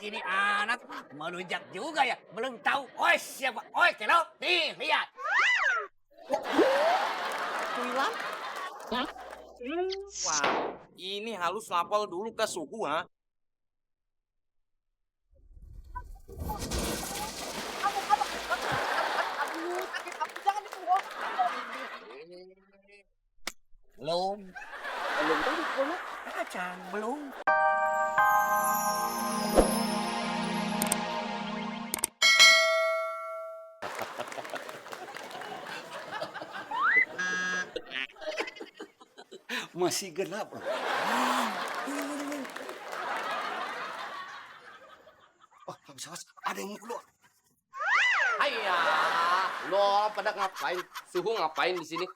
ini anak melunjak juga ya. Belum tahu. Oi siapa? Oi kelo. Nih lihat. Tuilan? Wah, ini halus lapor dulu ke suku, ha? Aduh, sakit aku jangan dipukul. Belum. Belum tahu dipukulnya. Kacang belum. Masih gelap loh. Oh, awas, ada yang mau keluar. Hayya, lo pada ngapain? Suhu ngapain di sini?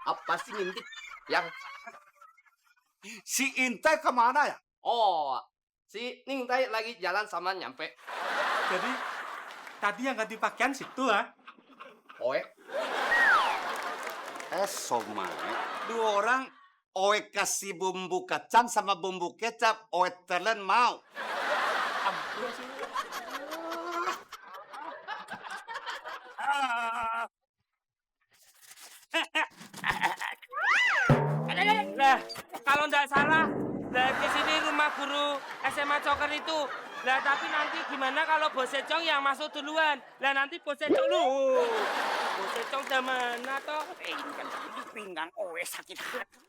Apa sih ngintip? Yang Si Intai kemana ya? oh, si Ning Tai lagi jalan sama nyampe. Jadi tadi yang ganti pakaian situ ah. Oe, Somai. Dua orang, Oe kasih bumbu kacang sama bumbu kecap. Oe telan mau. Nah, kalau nggak salah, nah di sini rumah guru SMA Coker itu. Lah tapi nanti gimana kalau Bos Secong yang masuk duluan? Lah nanti Bos Secong lu. Bos Secong udah mana toh? Ini kan di pinggang. Oi sakit hati.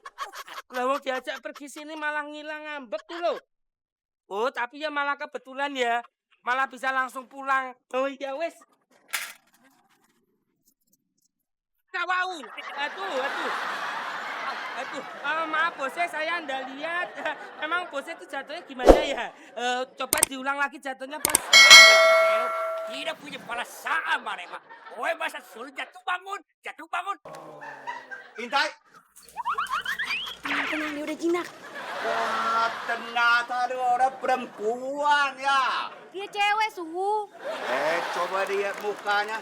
Lah wong diajak pergi sini malah ngilang ngambek tuh lo. Oh, tapi ya malah kebetulan ya. Malah bisa langsung pulang. Oh iya wes. Kawau. Aduh, maaf bosnya saya ndak lihat. Emang bosnya itu jatuhnya gimana ya? Coba diulang lagi jatuhnya bos. Tidak punya perasaan mereka. Oi masa suruh jatuh bangun. Jatuh bangun. Intai. Tenang, ini udah jinak. Wah, ternyata dua orang perempuan ya. Dia cewek, Suhu. Coba lihat mukanya.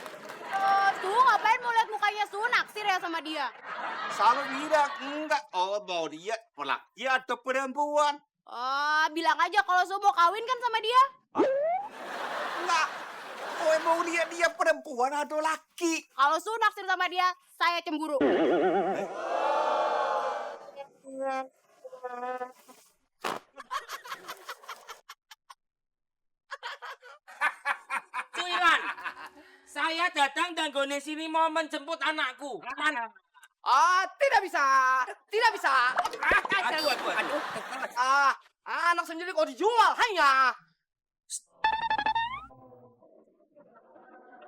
Suhu ngapain mau lihat mukanya Suhu? Naksir ya sama dia? Selalu bilang enggak. Oh, mau lihat laki atau perempuan? Bilang aja kalau Suhu mau kawin kan sama dia. Enggak. Oh, mau lihat dia perempuan atau laki? Kalau Suhu naksir sama dia, saya cemburu. Cuilan, saya datang dan gone sini mau menjemput anakku. Mana? tidak bisa, tidak bisa. Aduh. Anak sendiri kok dijual, hanya.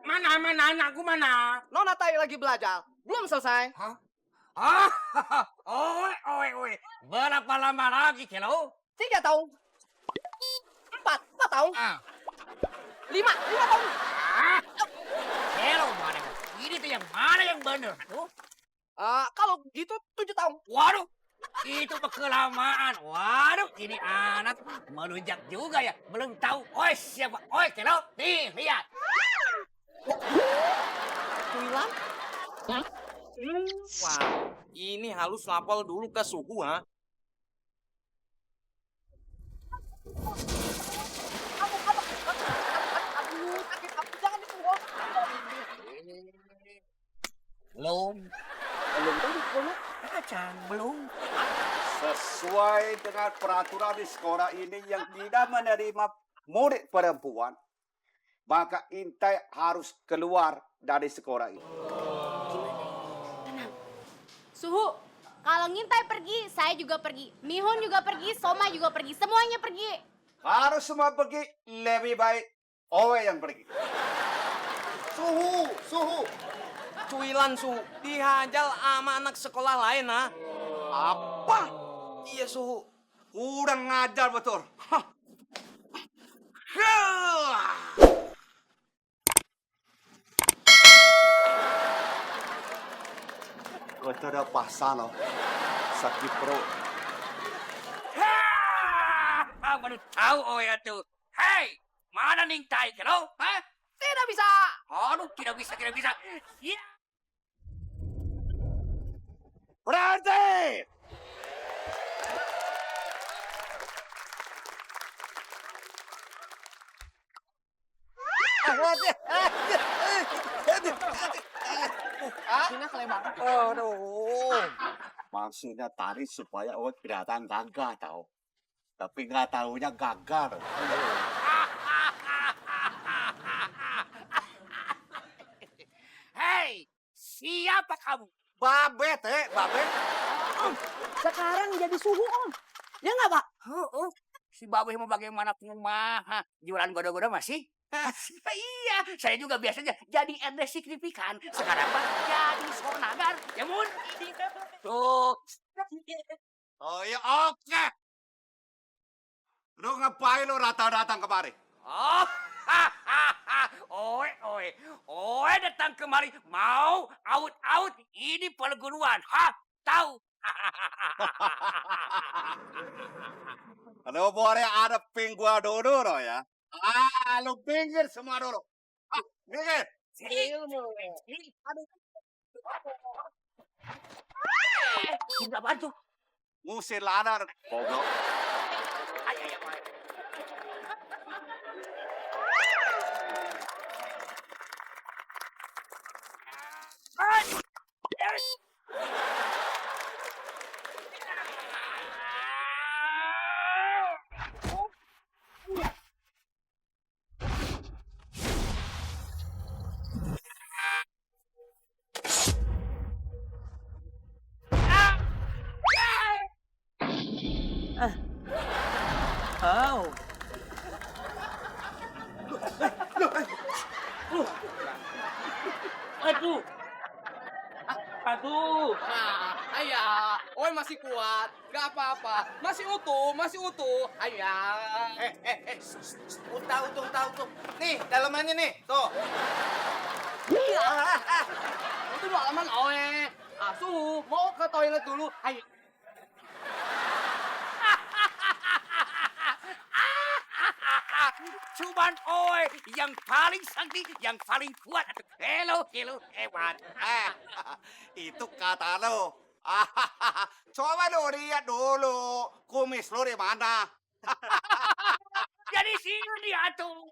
Mana anakku mana? Nona Tai lagi belajar, belum selesai. Oi. Berapa lama lagi kelo? 3 tahun. 4 tahun. 5 tahun. Kelo mana? Ini tuh yang mana yang benar? Tuh. Kalau gitu 7 tahun. Waduh, itu kelamaan. Waduh, ini anak melunjak juga ya. Belum tahu. Oi siapa? Oi kelo. Nih lihat. Tuilan? Wah, ini halus lapor dulu ke suku, ha? Aduh, sakit aku jangan dipukul. Belum. Belum tahu dipukulnya. Kacang belum. Sesuai dengan peraturan di sekolah ini yang tidak menerima murid perempuan, maka Intai harus keluar dari sekolah ini. Tenang. Suhu, kalau Ngintai pergi, saya juga pergi. Mihun juga pergi, Soma juga pergi. Semuanya pergi. Harus semua pergi, lebih baik Owe yang pergi. Suhu. Cuilan, Suhu. Dihajar sama anak sekolah lain, ha? Apa? Iya, Suhu. Kurang ngajar betul. Hah. Kau tidak pasal loh. Sakit perut. Baru tahu Oi itu. Hei, mana Ning Tai kelo? Hah? Tidak bisa. Aduh, tidak bisa. Ya. Berhenti! maksudnya tadi supaya Oe kelihatan gagah tahu. Tapi nggak tahunya gagal. Hei, siapa kamu? Babe teh, babe. Sekarang jadi suhu om. Ya nggak pak? Si Babe mau bagaimanapun mah, jualan godo-godo masih? Iya, saya juga biasanya jadi RD signifikan. Sekarang mah jadi Sornagar. Ya mun. Tuh. Oh ya oke. Lu ngapain lu datang kemari? Oh, Oe datang kemari mau out ini perguruan. Tahu? Lu boleh ada gua dulu no ya. Lu pinggir semua dulu. Minggir. Tidak bantu. Ngusir ladar. Goblok. Oh. Aduh. Aduh. Ayah, Oe masih kuat. Gak apa-apa. Masih utuh. Ayah. Utuh. Nih, dalamannya nih. Tuh. Itu halaman Oe. Suhu, mau ke toilet dulu. Ayo. Cuman Oe yang paling sakti, yang paling kuat. Hello, hebat. Itu kata lo. Coba lo lihat dulu. Kumis lo di mana? Jadi sini dia tuh.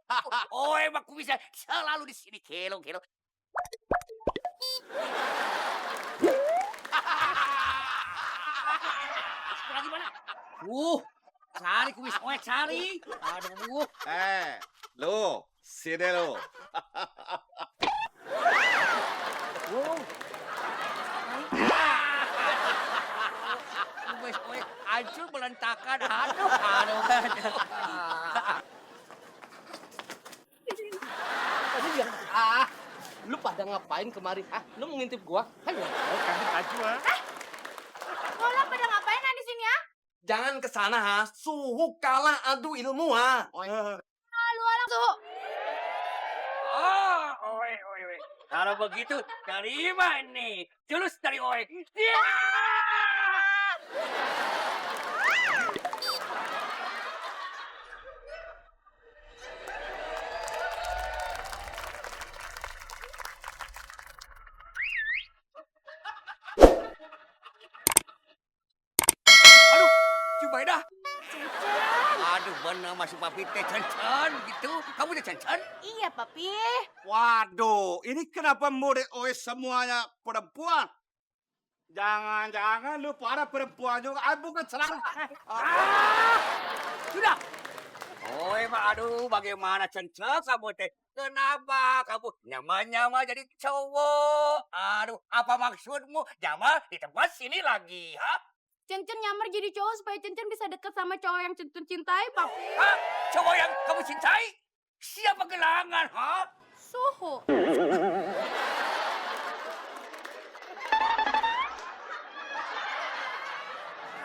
Oe mah bisa selalu di sini. Kelo. Lagi mana? Cari kumis Oe, cari. Aduh. Lo. Sini lo. Kumis Oe hancur berantakan. Aduh. Lu pada ngapain kemari? Lu mau ngintip gua? Ayo. Kalian pada ngapain di sini ya? Jangan ke sana, Suhu kalah adu ilmu, Lu alang suhu. Oe. Kalau begitu, terima nih. Jurus dari Oe. Ya! Aduh, Jubaida. Aduh, bener masih papi teh Cen gitu. Kamu teh Cen? Iya papi. Waduh, ini kenapa murid Oe semuanya perempuan? Jangan-jangan lu pada perempuan juga. Bukan serang. Sudah. Oe mah aduh bagaimana Cen kamu teh? Kenapa kamu nyama-nyama jadi cowok? Aduh, apa maksudmu? Jamal di tempat sini lagi, ha? Cencen nyamar jadi cowok supaya Cencen bisa deket sama cowok yang Cencen cintai, papi. Hah? Cowok yang kamu cintai? Siapa gelangan, ha? Suhu.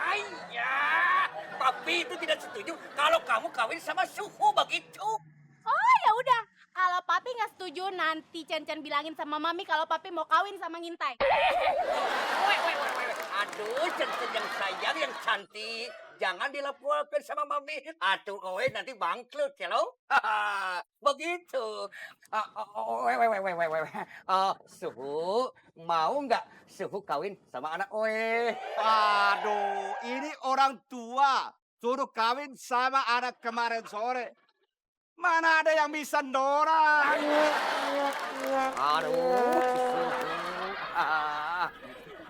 Ayah, papi itu tidak setuju kalau kamu kawin sama Suhu begitu. Oh ya udah, kalau papi nggak setuju nanti Cencen bilangin sama mami kalau papi mau kawin sama Ngintai. Weh. Aduh, Cencen yang sayang, yang cantik. Jangan dilaporkan sama mami. Aduh, Oe nanti bangkrut, ya lo? Begitu. Weh. Suhu, mau nggak Suhu kawin sama anak Oe? Aduh, ini orang tua suruh kawin sama anak kemarin sore. Mana ada yang bisa nolak? Aduh,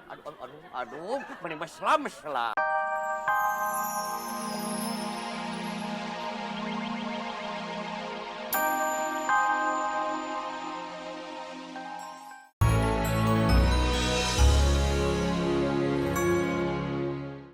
Suhu. aduh, mending meslam.